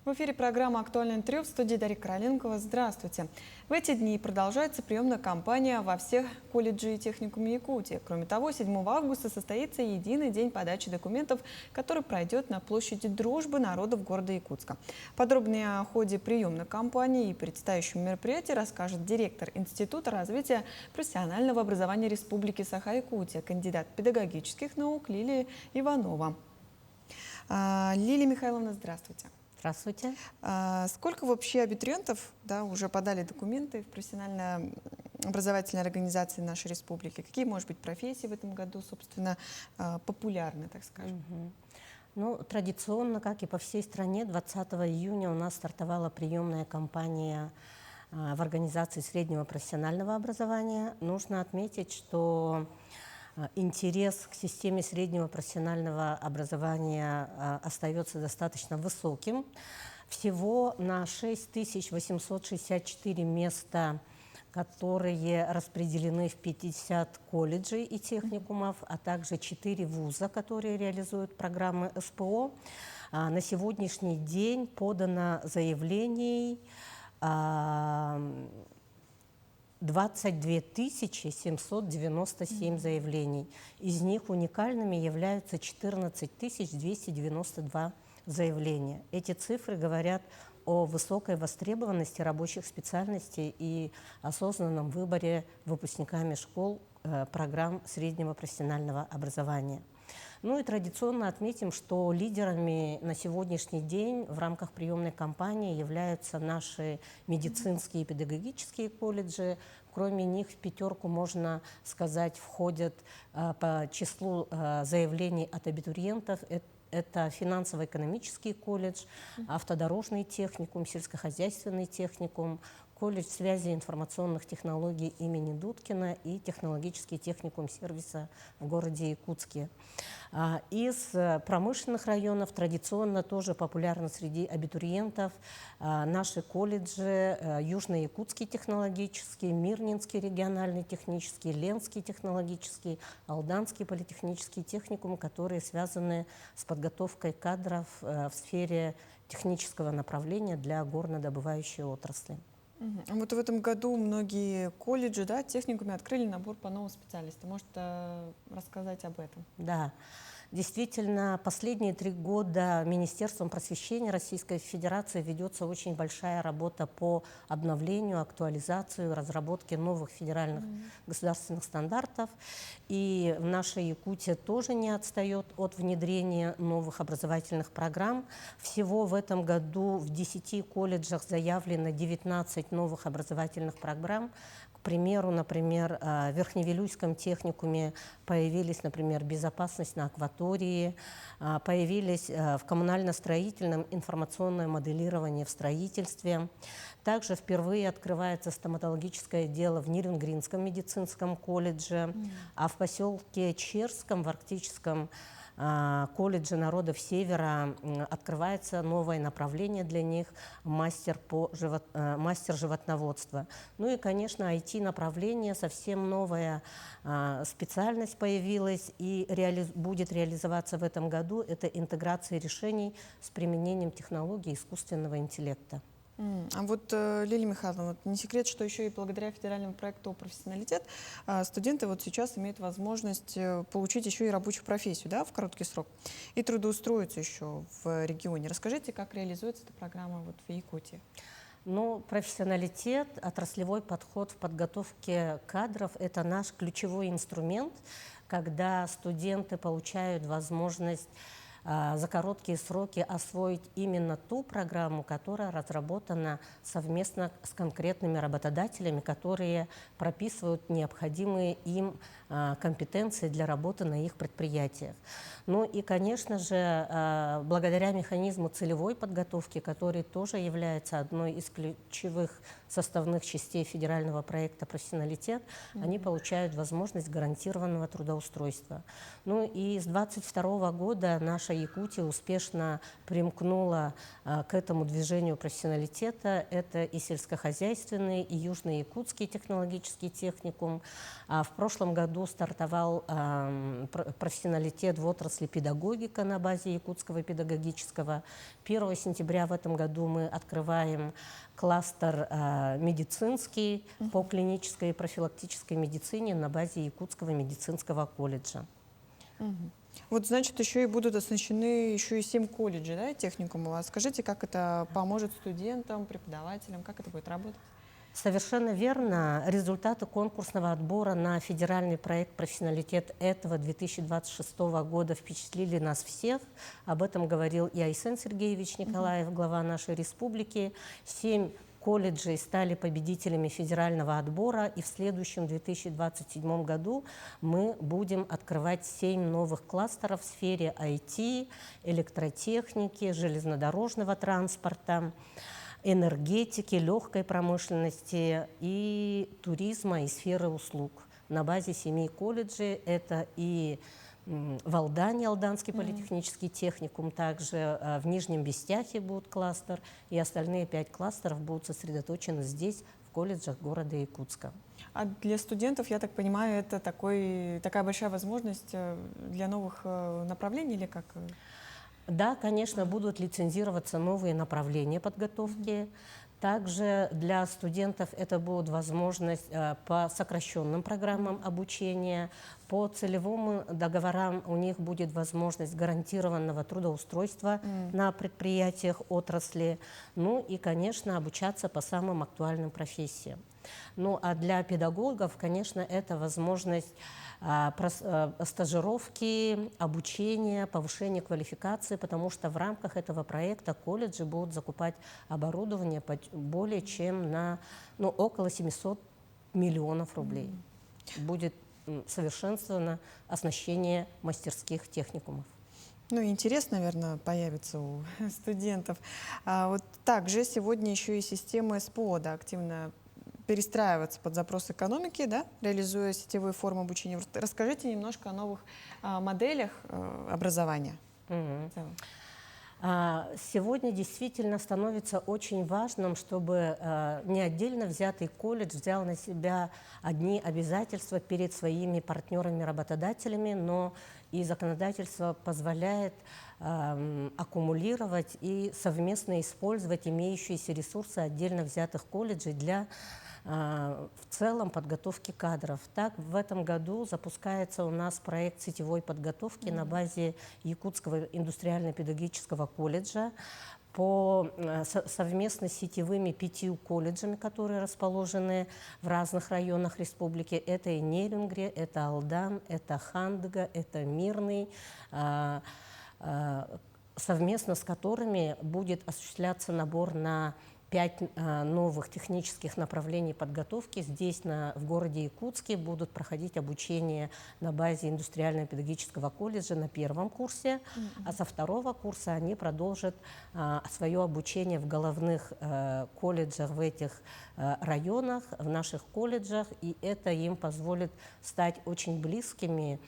В эфире программа «Актуальное интервью», в студии Дарья Короленкова. Здравствуйте. В эти дни продолжается приемная кампания во всех колледжах и техникуме Якутии. Кроме того, 7 августа состоится единый день подачи документов, который пройдет на площади Дружбы народов города Якутска. Подробнее о ходе приемной кампании и предстоящем мероприятии расскажет директор Института развития профессионального образования Республики Саха-Якутия, кандидат педагогических наук Лилия Иванова. Лилия Михайловна, здравствуйте. Здравствуйте. Сколько вообще абитуриентов уже подали документы в профессионально-образовательной организации нашей республики? Какие, может быть, профессии в этом году, собственно, популярны, так скажем? Ну, традиционно, как и по всей стране, 20 июня у нас стартовала приемная кампания в организации среднего профессионального образования. Нужно отметить, что интерес к системе среднего профессионального образования остается достаточно высоким. Всего на 6864 места, которые распределены в 50 колледжей и техникумов, а также 4 вуза, которые реализуют программы СПО. На сегодняшний день подано заявлений 22 797 заявлений. Из них уникальными являются 14 292 заявления. Эти цифры говорят о высокой востребованности рабочих специальностей и осознанном выборе выпускниками школ программ среднего профессионального образования. Ну и традиционно отметим, что лидерами на сегодняшний день в рамках приемной кампании являются наши медицинские и педагогические колледжи. Кроме них в пятерку, можно сказать, входят по числу заявлений от абитуриентов это финансово-экономический колледж, автодорожный техникум, сельскохозяйственный техникум, колледж связи и информационных технологий имени Дудкина и технологический техникум сервиса в городе Якутске. Из промышленных районов традиционно тоже популярны среди абитуриентов наши колледжи: Южно-Якутский технологический, Мирнинский региональный технический, Ленский технологический, Алданский политехнический техникум, которые связаны с подготовкой кадров в сфере технического направления для горнодобывающей отрасли. Вот в этом году многие колледжи, техникумы открыли набор по новым специальностям. Может, рассказать об этом? Да. Действительно, последние 3 года Министерством просвещения Российской Федерации ведется очень большая работа по обновлению, актуализации, разработке новых федеральных государственных стандартов. И наша Якутия тоже не отстает от внедрения новых образовательных программ. Всего в этом году в 10 колледжах заявлено 19 новых образовательных программ. К примеру, например, в Верхневилюйском техникуме появились, например, безопасность на акватории, появились в коммунально-строительном информационное моделирование в строительстве. Также впервые открывается стоматологическое дело в Нерюнгринском медицинском колледже, а в поселке Черском, в Арктическом колледже народов Севера, открывается новое направление для них – мастер животноводства. Ну и, конечно, IT-направление, совсем новая специальность появилась и будет реализоваться в этом году. Это интеграция решений с применением технологий искусственного интеллекта. А вот, Лилия Михайловна, не секрет, что еще и благодаря федеральному проекту «Профессионалитет» студенты сейчас имеют возможность получить еще и рабочую профессию, в короткий срок, и трудоустроиться еще в регионе. Расскажите, как реализуется эта программа в Якутии? Ну, профессионалитет, отраслевой подход в подготовке кадров – это наш ключевой инструмент, когда студенты получают возможность за короткие сроки освоить именно ту программу, которая разработана совместно с конкретными работодателями, которые прописывают необходимые им компетенции для работы на их предприятиях. Ну и, конечно же, благодаря механизму целевой подготовки, который тоже является одной из ключевых составных частей федерального проекта «Профессионалитет», они получают возможность гарантированного трудоустройства. Ну и с 2022 года наша Якутия успешно примкнула к этому движению профессионалитета. Это и сельскохозяйственный, и южно-якутский технологический техникум. В прошлом году стартовал профессионалитет в отрасли педагогика на базе Якутского педагогического. 1 сентября в этом году мы открываем кластер медицинский по клинической и профилактической медицине на базе Якутского медицинского колледжа. Вот, значит, еще и будут оснащены еще и 7 колледжей, да, техникумов. А скажите, как это поможет студентам, преподавателям, как это будет работать? Совершенно верно. Результаты конкурсного отбора на федеральный проект «Профессионалитет» этого 2026 года впечатлили нас всех. Об этом говорил и Айсен Сергеевич Николаев, глава нашей республики. 7 колледжей стали победителями федерального отбора, и в следующем 2027 году мы будем открывать 7 новых кластеров в сфере IT, электротехники, железнодорожного транспорта, энергетики, легкой промышленности и туризма и сферы услуг. На базе 7 колледжей это и в Алдане, Алданский политехнический техникум, также в Нижнем Бестяхе будет кластер, и остальные 5 кластеров будут сосредоточены здесь, в колледжах города Якутска. А для студентов, я так понимаю, это такая большая возможность для новых направлений или как? Да, конечно, будут лицензироваться новые направления подготовки. Также для студентов это будет возможность по сокращенным программам обучения, по целевым договорам у них будет возможность гарантированного трудоустройства на предприятиях отрасли, ну и, конечно, обучаться по самым актуальным профессиям. Ну а для педагогов, конечно, это возможность стажировки, обучения, повышения квалификации, потому что в рамках этого проекта колледжи будут закупать оборудование более чем на около 700 миллионов рублей. Будет совершенствовано оснащение мастерских техникумов. Ну, интерес, наверное, появится у студентов. Вот также сегодня еще и система СПО, да, активно перестраиваться под запрос экономики, да, реализуя сетевые формы обучения. Расскажите немножко о новых моделях образования. Сегодня действительно становится очень важным, чтобы не отдельно взятый колледж взял на себя одни обязательства перед своими партнерами-работодателями, но и законодательство позволяет аккумулировать и совместно использовать имеющиеся ресурсы отдельно взятых колледжей для в целом подготовки кадров. Так, в этом году запускается у нас проект сетевой подготовки на базе Якутского индустриально-педагогического колледжа совместно с сетевыми 5 колледжами, которые расположены в разных районах республики. Это и Нерюнгри, это Алдан, это Хандга, это Мирный, совместно с которыми будет осуществляться набор на 5 новых технических направлений подготовки. Здесь, в городе Якутске, будут проходить обучение на базе индустриально-педагогического колледжа на 1-м курсе, а со 2-го курса они продолжат свое обучение в головных колледжах в этих районах, в наших колледжах, и это им позволит стать очень близкими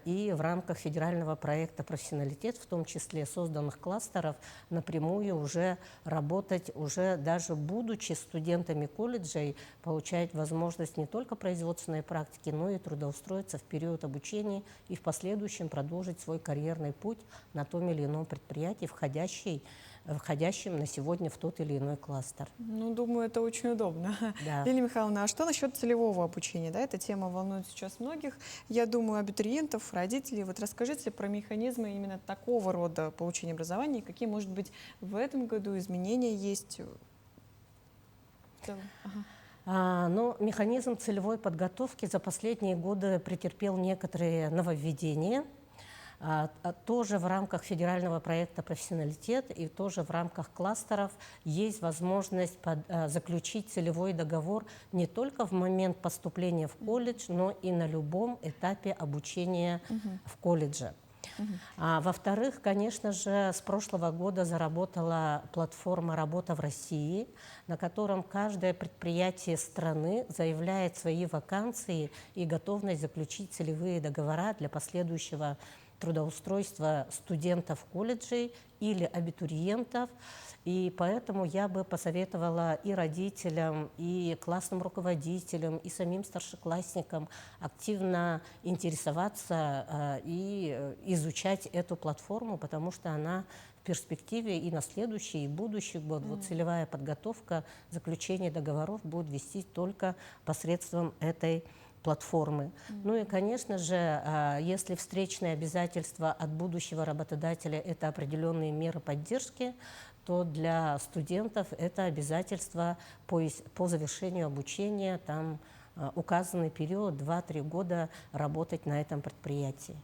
и в рамках федерального проекта «Профессионалитет», в том числе созданных кластеров, напрямую уже работать, уже даже будучи студентами колледжей, получать возможность не только производственной практики, но и трудоустроиться в период обучения и в последующем продолжить свой карьерный путь на том или ином предприятии, входящим на сегодня в тот или иной кластер. Ну, думаю, это очень удобно. Да. Лилия Михайловна, а что насчет целевого обучения? Да, эта тема волнует сейчас многих. Я думаю, абитуриентов, родителей. Вот расскажите про механизмы именно такого рода получения образования, и какие, может быть, в этом году изменения есть? Но механизм целевой подготовки за последние годы претерпел некоторые нововведения. Тоже в рамках федерального проекта «Профессионалитет» и тоже в рамках кластеров есть возможность заключить целевой договор не только в момент поступления в колледж, но и на любом этапе обучения в колледже. Во-вторых, конечно же, с прошлого года заработала платформа «Работа в России», на котором каждое предприятие страны заявляет свои вакансии и готовность заключить целевые договора для последующего трудоустройства студентов колледжей или абитуриентов. И поэтому я бы посоветовала и родителям, и классным руководителям, и самим старшеклассникам активно интересоваться и изучать эту платформу, потому что она в перспективе и на следующий, и будущий год, вот целевая подготовка, заключение договоров будет вестись только посредством этой платформы. Ну и, конечно же, если встречные обязательства от будущего работодателя – это определенные меры поддержки, то для студентов это обязательство по завершению обучения, там указанный период 2-3 года работать на этом предприятии.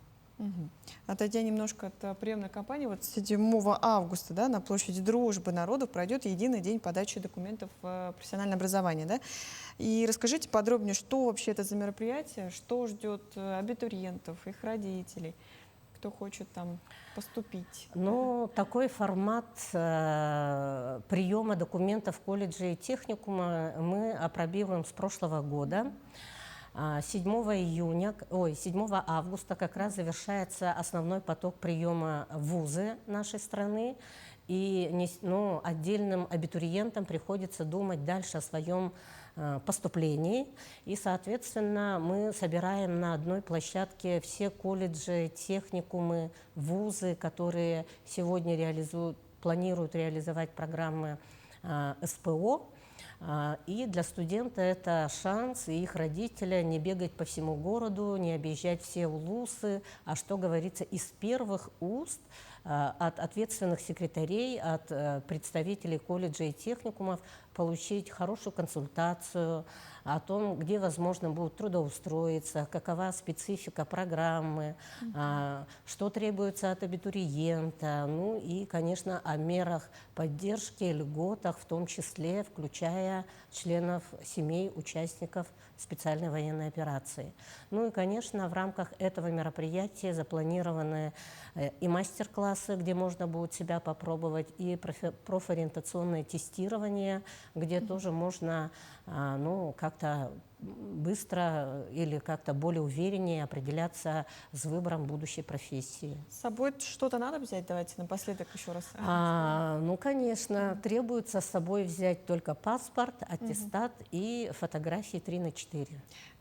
Отойдя немножко от приемной кампании, вот 7 августа, да, на площади Дружбы народов пройдет единый день подачи документов в профессиональное образование. Да? И расскажите подробнее, что вообще это за мероприятие, что ждет абитуриентов, их родителей, кто хочет там поступить. Ну, такой формат приема документов в колледже и техникума мы опробируем с прошлого года. 7 августа как раз завершается основной поток приема в вузы нашей страны, и отдельным абитуриентам приходится думать дальше о своем поступлений, и, соответственно, мы собираем на одной площадке все колледжи, техникумы, вузы, которые сегодня планируют реализовать программы СПО. И для студента это шанс и их родителя не бегать по всему городу, не объезжать все улусы, а, что говорится, из первых уст от ответственных секретарей, от представителей колледжей и техникумов получить хорошую консультацию о том, где возможно будет трудоустроиться, какова специфика программы, что требуется от абитуриента, ну и, конечно, о мерах поддержки, льготах, в том числе включая членов семей участников специальной военной операции. Ну и, конечно, в рамках этого мероприятия запланированы и мастер-классы, где можно будет себя попробовать, и профориентационное тестирование, где тоже можно как-то быстро или как-то более увереннее определяться с выбором будущей профессии. С собой что-то надо взять? Давайте напоследок еще раз. Конечно, требуется с собой взять только паспорт, аттестат и фотографии 3×4.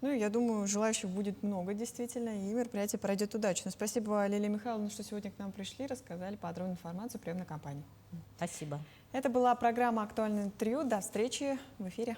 Ну, я думаю, желающих будет много, действительно, и мероприятие пройдет удачно. Спасибо, Лилия Михайловна, что сегодня к нам пришли, рассказали подробную информацию о приемной кампании. Спасибо. Это была программа «Актуальное интервью». До встречи в эфире.